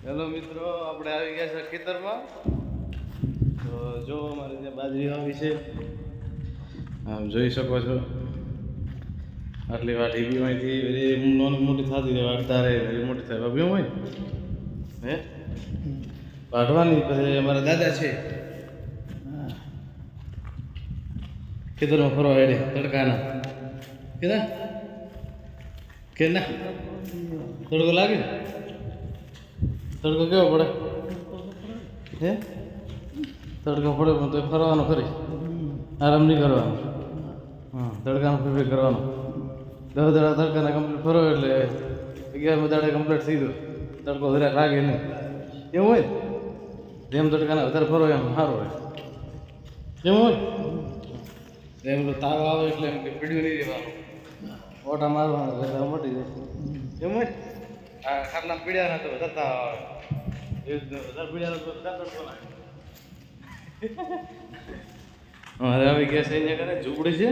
Hello મિત્રો, આપણે આવી ગયા છે ખેતરમાં. તો જો અમારે ત્યાં બાજરી આવી છે, આમ જોઈ શકો છો. આટલી વાટ હીબીમાંથી મોટી થતી રહે, વાટતા રહે, મોટી થાય ભાભી હોય હે વાઢવાની. પછી અમારા દાદા છે ખેતરમાં ફરવા હેડે તડકાના કીધા કે ના તડકો લાગે. તડકો કેવો પડે હે? તડકો પડે પણ તો ફરવાનો ખરી, આરામ નહીં કરવાનો. હા, તડકાનો ફેર કરવાનો. 10 દાડા તડકાના કમ્પ્લીટ ફરો એટલે 11મા દાડે કમ્પ્લીટ થઈ ગયો. તડકો જરાક લાગે નહીં એવું હોય. જેમ તડકાના વધારે ફરો એમ સારું હોય એમ હોય. એમ તાવ આવે એટલે એમ કે પીડ્યું નહીં રહેવાનું, ઓટા મારવાના એટલે મટી જાય એમ હોય. આ ખાટલા પીડ્યા ના તો વધારે તાવ આવે, વધારે પીડ્યા તો વધારે તડકો લાગે. હવે આવી ગયા છે અહીંયા કરે ઝૂંપડી છે,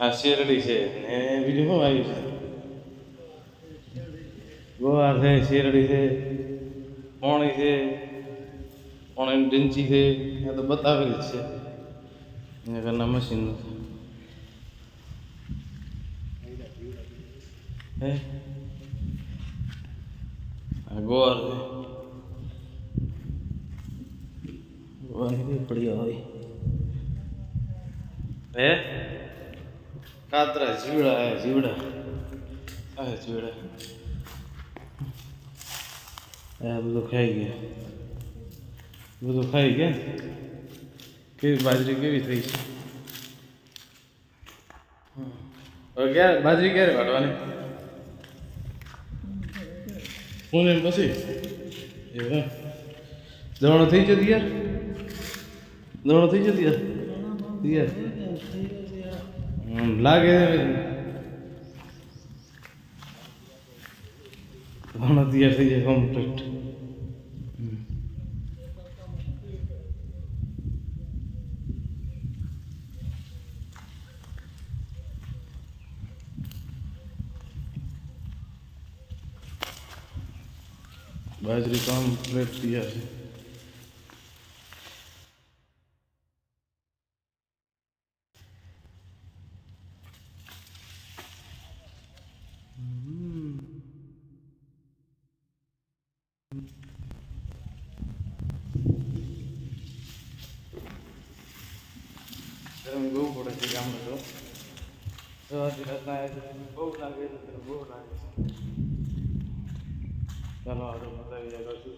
આ શેરડી છે ને બીજું શું આવ્યું છે? ગોવાર છે, શેરડી છે, પોણી છે, પોણીની ડંચી છે. આ તો બતાવેલી જ છે એના ઘરના મશીન હે. આ ગોવાર છે, ગોવાની પડી હોય હે. કાતરા જીવડા હે, જીવડા હા જીવડા. આ બધું ખાઈ ગયા, બધું ખાઈ ગયા. કેવી બાજરી કેવી થઈ છે હવે? ક્યારે બાજરી ક્યારે વાટવાની? પૂનમ પછી એવું દવણો થઈ જતી યાર, દવણો થઈ જતી યાર યાર લાગે દવણો તૈયાર થઈ જાય કમ્પ્લીટ. બાજરી કમ્પ્લીટ તૈયાર છે. ગરમી બહુ પડે છે ગામમાં તો રાતના બહુ લાગે છે, બહુ લાગે છે. ચાલો આગળ બતાવી જાય શું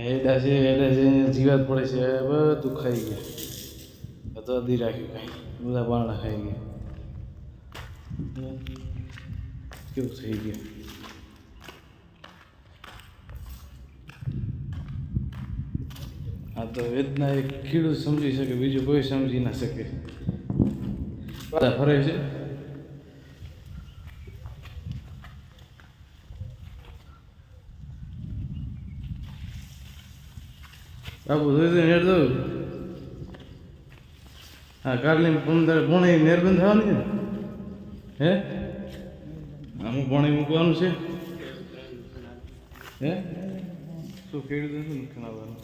હેડા છે, હેડા છે, જીવાત પડે છે, બધું ખાઈ ગયા. તો અધી રાખ્યું કાંઈ બધા પાણા ખાઈ ગયા. કેવું થઈ ગયું? આ તો વેદના એક ખેડૂત સમજી શકે, બીજું કોઈ સમજી ના શકે. બધા ફરે છે. બાપુ જોઈ નેર દઉં. હા, કાલની 15 પોણી નેરબંધ થવાની છે ને હે? આમાં પોણી મૂકવાનું છે હે? શું ખેડૂત નથી નુકસાન આવવાનું?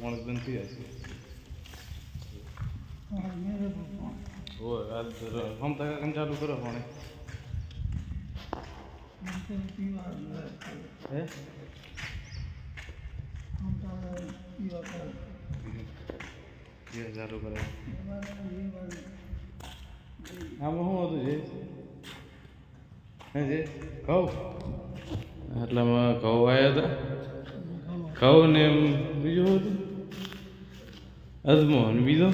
પોણી બંધ થઈ જાય છે. ફમતા કામ ચાલુ કરો પોણી હે? ચાલુ કરે આમાં શું હતું છે હે જે ઘઉં? એટલામાં ઘઉં આવ્યા હતા, ઘઉં ને બીજું હતું અજમો અને બીજો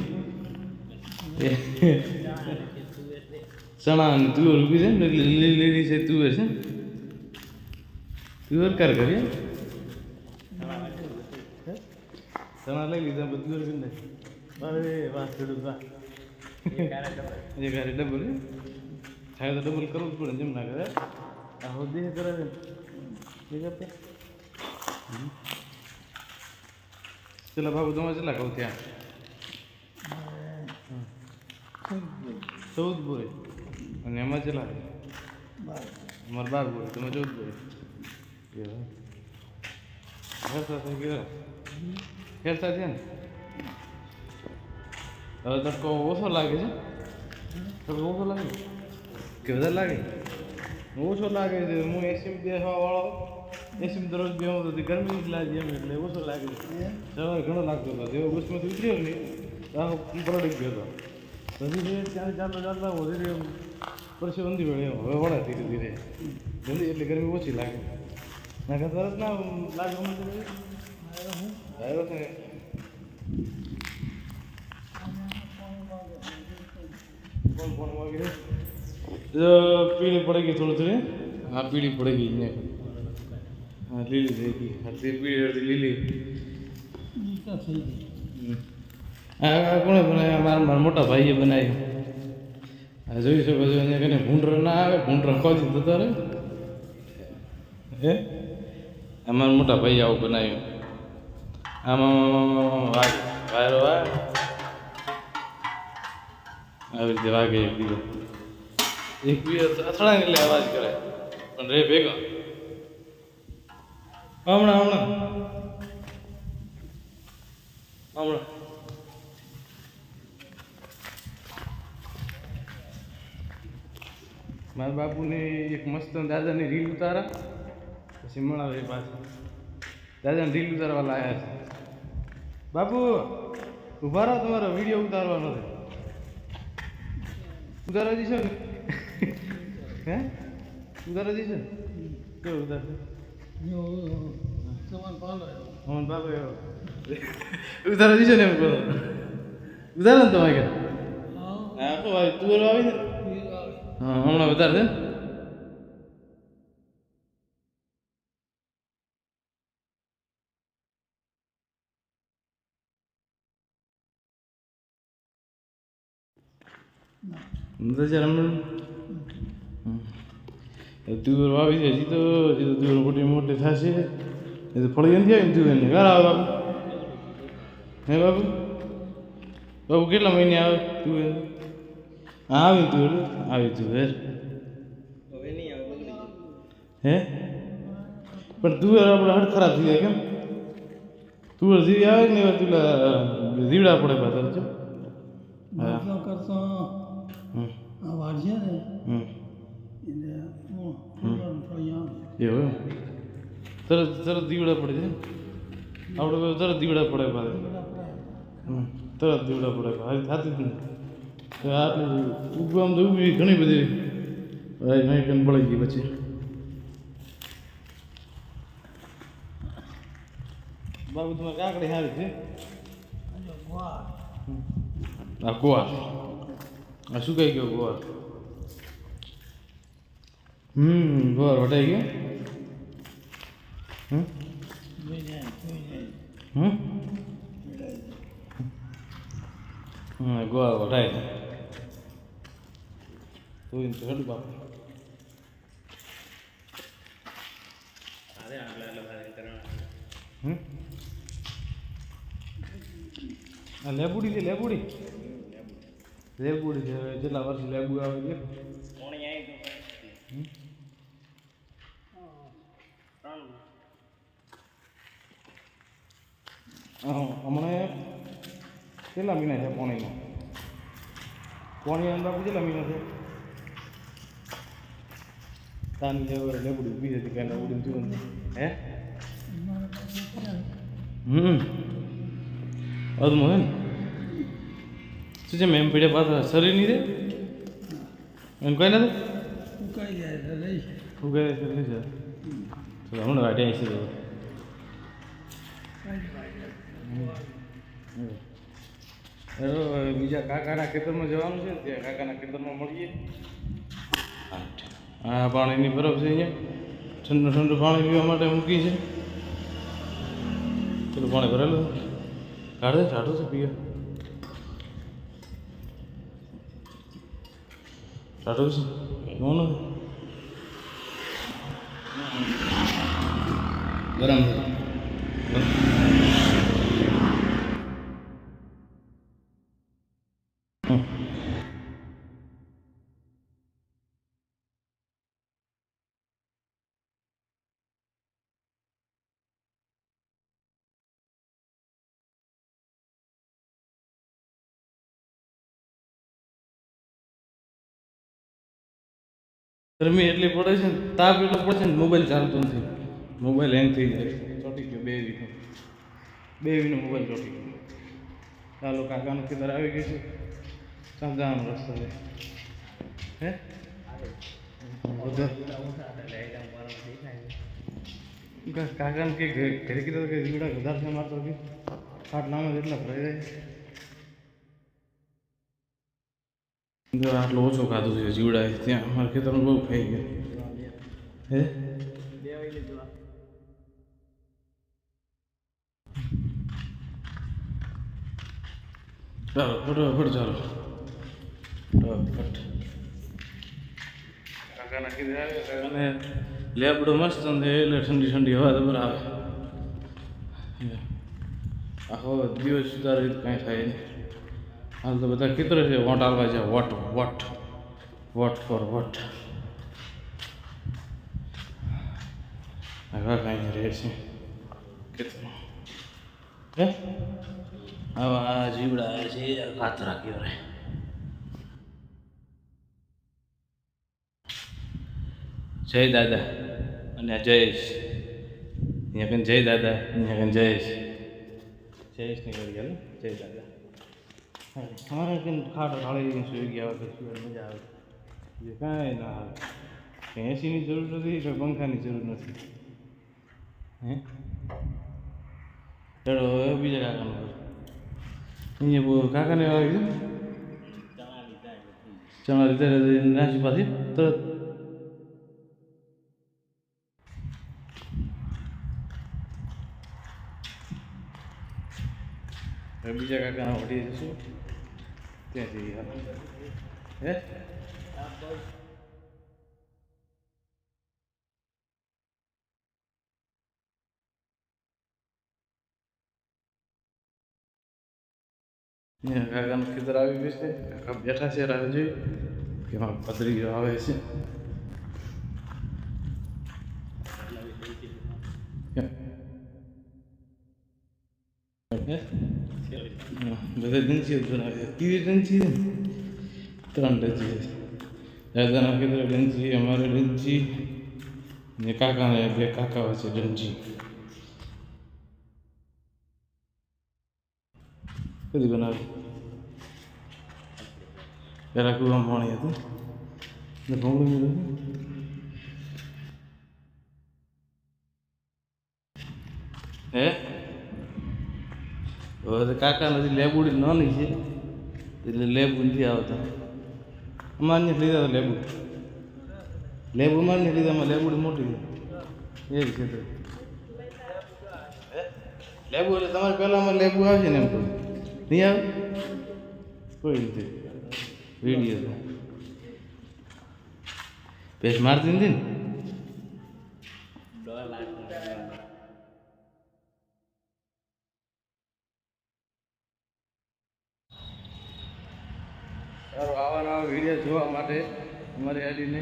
ચણા અને તુવેર ઉભી છે ને, એટલે લીલી લીલી છે તુવેર છે. તુવેર કર કરીએ ચણા લઈ લીધા, બધું તુવેર કરી નાખી. અરે વાહ ખેડૂત વાહ, એ ગાડી ડબલ થાય તો ડબલ કરવું જ પડે, જેમ ના કરે આ હોદી કરે છે. ચલા બાબુ તમારે ચલા કહું ત્યાં 14 બોય અને એમાં ચલા અમારે 12 બોય તમે 14 બોય હેરતા થઈ ગયો હેરતા છે ને હવે તડકો ઓછો લાગે છે તડકો ઓછો લાગે કે વધારે લાગે ઓછો લાગે છે હું એસી બેસવા વાળો એસી દરરોજ બેહું તો ગરમી જ લાગે એમ એટલે ઓછો લાગે સવારે ઘણો લાગતો હતો જેવો બસમાંથી ઉતર્યો ને આખો પલળી ગયો હતો પછી ત્યાં ચાલતા ધીરે પછી ઊંધી વળે હવે વળે ધીરે ધીરે જલ્દી એટલે ગરમી ઓછી લાગે ના કે તરત ના લાગે આવ્યો છે કોણ વાગે પીળી પડી ગઈ થોડી થોડી હા પીળી પડી ગઈ ને હા લીલી થઈ ગઈ હા તે પીળી હતી લીલી હા કોણે બનાવ્યા મારા મોટા ભાઈએ બનાવ્યું હા જોઈ શકો છો અહીંયા કને ભૂંડર ના આવે ભૂંડર ખોજી જતા રહે હે અમારા મોટા ભાઈ આવું બનાવ્યું આમાં વાયરો આવે આવી રીતે વાગે એક દિવસ અથડાય એટલે અવાજ કરે પણ રે ભેગા હમણાં મારા બાપુને એક મસ્ત દાદાની રીલ ઉતારા પછી મળાવે પાછા દાદાને રીલ ઉતારવા લાયા છે બાપુ ઉભા રહો તમારો વિડીયો ઉતારવાનો છે ઉતારવા દીશો ને હે ઉતારવા દીશો ને કેવું ઉતારશે અમન બાપુ ઉતારવા દીશો ને એમ કહો ઉતારો ને તમારે ઘરે હા કહો ભાઈ તું આવી ને હા હમણાં વધારે છે ને તુવેર વાવી છે હજી તો તુવેર મોટી મોટી થશે એ તો ફળી નથી આવી ને તુવેરને ક્યારે આવે બાપુ હે બાપુ બાપુ કેટલા મહિને આવે તુવેર હા આવી તુવેર તુવેર હે પણ તુવેર આપણે હડ ખરાબ થઈ જાય કેમ તુવેર જીવી આવે ને એવા તુલા જીવડા પડે પાછળ છો હા વાઢશે ને એવું તરત દીવડા પડે છે આપણે તરત દીવડા પડે પાછળ તરત દીવડા પડે હારી થતી જ નહીં આટલી ઉગવા આમ તો ઉગવી ઘણી બધી નહીં કેમ બળી ગઈ પછી બાબુ તમારે કાકડી સારી છે આ ગુવાર આ શું કહી ગયો ગુવાર ગુવાર વટાઈ ગયો ગુવાર વટાય તો હેડું બાપુ આ લેબુડી છે લેબુડી છે જેટલા વર્ષ લેબુ આવે છે હમણાં કેટલા મહિના છે પોણીમાં અંદર બાપુ કેટલા મહિના છે તાની લેબુડી ઉભી હતી કે ઉડીને જોયું હે અદમો હે ને શું છે મેમ પીડે પાછા શરીર નહીં રે એમ કઈ નથી ઉગાઈ જાય લઈ જાય ચલો હમણાં વાટે આવી છે બીજા કાકાના ખેતરમાં જવાનું છે ત્યાં કાકાના ખેતરમાં મળીએ હા પાણીની બરફ છે અહીંયા ઠંડુ પાણી પીવા માટે મૂકી છે પેલું પાણી ભરેલું કાઢે ટાઢું છે પીએ ટાઢું છે કોણ ગરમ ગરમી એટલી પડે છે ને, તાપ એટલો પડે છે ને, મોબાઈલ ચાલતો નથી. મોબાઈલ હેંગ થઈ જાય, ચોટી ગયો 2 વીનો. 2 વીનો મોબાઈલ ચોટી ગયો. ચાલો કાકાનું ખેતર આવી ગયું છે. ચાલ જવાનો રસ્તો છે. હે કાકાને કે ઘરે કીધું કે જીવડા વધારે છે મારતો કે ખાટલામાં જેટલા ભરાઈ જાય. આટલો ઓછો ખાધું છે જીવડા ત્યાં અમારા ખેતરમાં બહુ ખાઈ ગયા. હે ચાલો ફટાફટ ચાલો ફટાફટ. કાકાના કીધે આવે કાકાને લેબડો મસ્ત અને એટલે ઠંડી ઠંડી હવા તો આવે. આખો દિવસ સુધારી રીતે કાંઈ થાય નહીં. હાલ તો બધા ખેતર છે વોટ આવવા છે. Vote for vote. આવા કાંઈ રહે છે ખેતરમાં. હે આવા જીવડા છે હાથ રાખ્યો રે. જય દાદા અને જયેશ. અહીંયા કને જય દાદા, અહીંયા કને જયેશ. જયેશની કરી હાલ જય દાદા. હા કે ખાટો ઢાળી સુઈ ગયા વખત સુઈ મજા આવે. એ કાંઈ ના આવે. એસીની જરૂર નથી કે પંખાની જરૂર નથી. હે ચલો હવે બીજા કાકાનું કર. અહીંયા બહુ કાકાને આવી ચણા લીધા નાસી પાછી તરત. હવે બીજા કાકાના વટી જશું ત્યાંથી. હે કાકાનું ખેતર આવી ગયું છે. કાકા બેઠા છે રાહ જોઈ કે એમાં પતરીઓ આવે છે. બધા ડંચી બનાવે. કેવી ડંચી છે? 3 ડંચી છે. દાદાના ખેતર ડંચી, અમારે ડંચી ને કાકાને 2 કાકા છે ડંચી. કદી બનાવી પહેલાં કૂવામાં પાણી હતું ને ભોંગળું હતું. હે હવે કાકા નથી લેબુડી નાની છે એટલે લેબુ નથી આવતા. અમારે નથી લીધા તો લેબુ અમારે નથી લીધા. અમારે લેબુડી મોટી છે એ જ છે. લેબુ એટલે તમારે પહેલાં અમારે લેબુ આવશે ને એમ કહું નહીં આવે કોઈ નથી. વિડીયો તો પેસ મારતી નથી ને. સારું આવા નવા વિડીયો જોવા માટે અમારી આઈડીને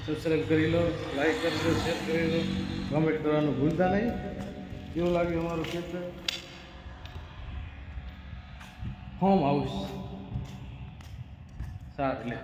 સબસ્ક્રાઈબ કરી લો, લાઈક કરી લો, શેર કરી લો, કમેન્ટ કરવાનું ભૂલતા નહીં. કેવું લાગ્યું અમારું ખેતર? ફોર્મ હાઉસ સારું લે.